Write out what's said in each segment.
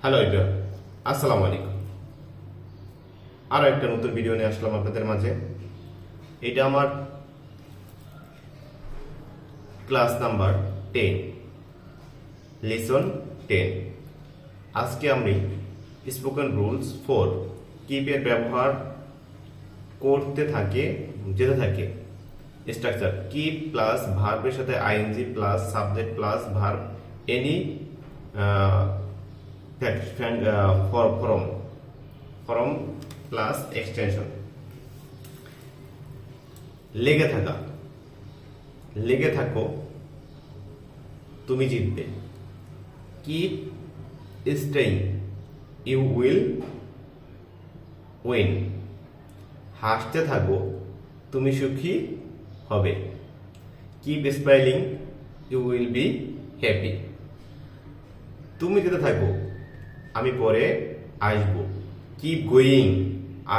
Hello everyone, আসসালামু আলাইকুম। আরও একটা নতুন ভিডিও নিয়ে আসলাম আপনাদের মাঝে। এটা আমার ক্লাস নাম্বার 10, লেসন 10। আজকে আমি স্পোকেন রুলস 4 কিপের ব্যবহার যেতে থাকে স্ট্রাকচার কিপ প্লাস ভার্বের সাথে ING plus subject plus verb any form plus extension. লেগে থাকো তুমি জিতবে। Keep staying you will win. হাসতে থাকো তুমি সুখী হবে। Keep smiling you will be happy. তুমি যেতে থাকো আমি পরে আসবো। Keep going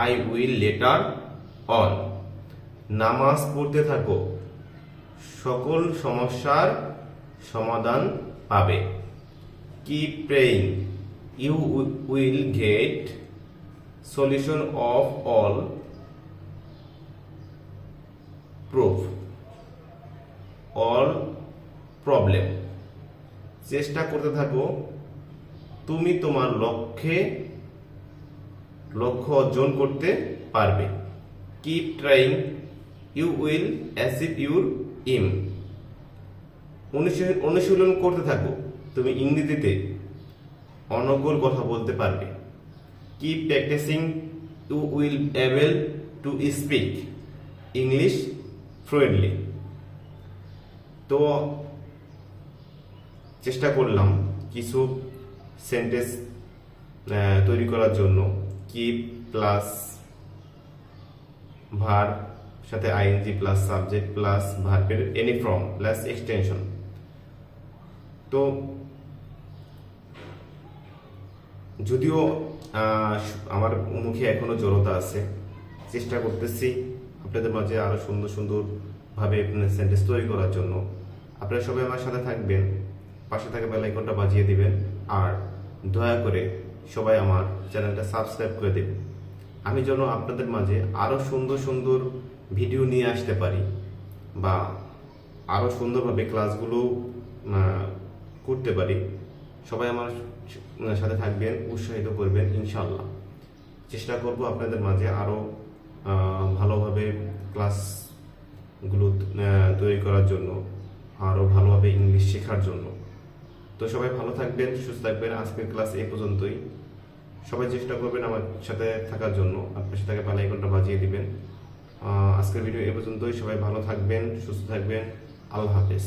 I will later on. নামাজ পড়তে থাকো সকল সমস্যার সমাধান পাবে। Keep praying you will get solution of all problem. চেষ্টা করতে থাকো তুমি তোমার লক্ষ্য অর্জন করতে পারবে। Keep trying you will achieve your aim. অনুশীলন করতে থাকো তুমি ইংরেজিতে অনর্গল কথা বলতে পারবে। Keep practising you will able to speak English fluently. তো চেষ্টা করলাম কিছু সেন্টেন্স তৈরি করার জন্য। কিপ প্লাস ভার্ব সাথে আইএনজি প্লাস সাবজেক্ট প্লাস ভার্বের এনি ফর্ম প্লাস এক্সটেনশন। তো যদিও আমার মুখে এখনো জড়তা আছে, চেষ্টা করতেছি আপনাদের মাঝে আরো সুন্দর সুন্দর ভাবে সেন্টেন্স তৈরি করার জন্য। আপনারা সবাই আমার সাথে থাকবেন, পাশে থাকা বেল আইকনটা বাজিয়ে দিবেন, আর দয়া করে সবাই আমার চ্যানেলটা সাবস্ক্রাইব করে দেবেন। আমি যেন আপনাদের মাঝে আরো সুন্দর সুন্দর ভিডিও নিয়ে আসতে পারি বা আরো সুন্দরভাবে ক্লাসগুলো করতে পারি। সবাই আমার সাথে থাকবেন, উৎসাহিত করবেন। ইনশাআল্লাহ চেষ্টা করব আপনাদের মাঝে আরো ভালোভাবে ক্লাসগুলো তৈরি করার জন্য, আরো ভালোভাবে ইংলিশ শেখার জন্য। তো সবাই ভালো থাকবেন, সুস্থ থাকবেন। আজকের ক্লাস এই পর্যন্তই। সবাই চেষ্টা করবেন আমার সাথে থাকার জন্য, আপনার সাথে বেল আইকনটা বাজিয়ে দিবেন। আজকের ভিডিও এই পর্যন্তই। সবাই ভালো থাকবেন, সুস্থ থাকবেন। আল্লাহ হাফেজ।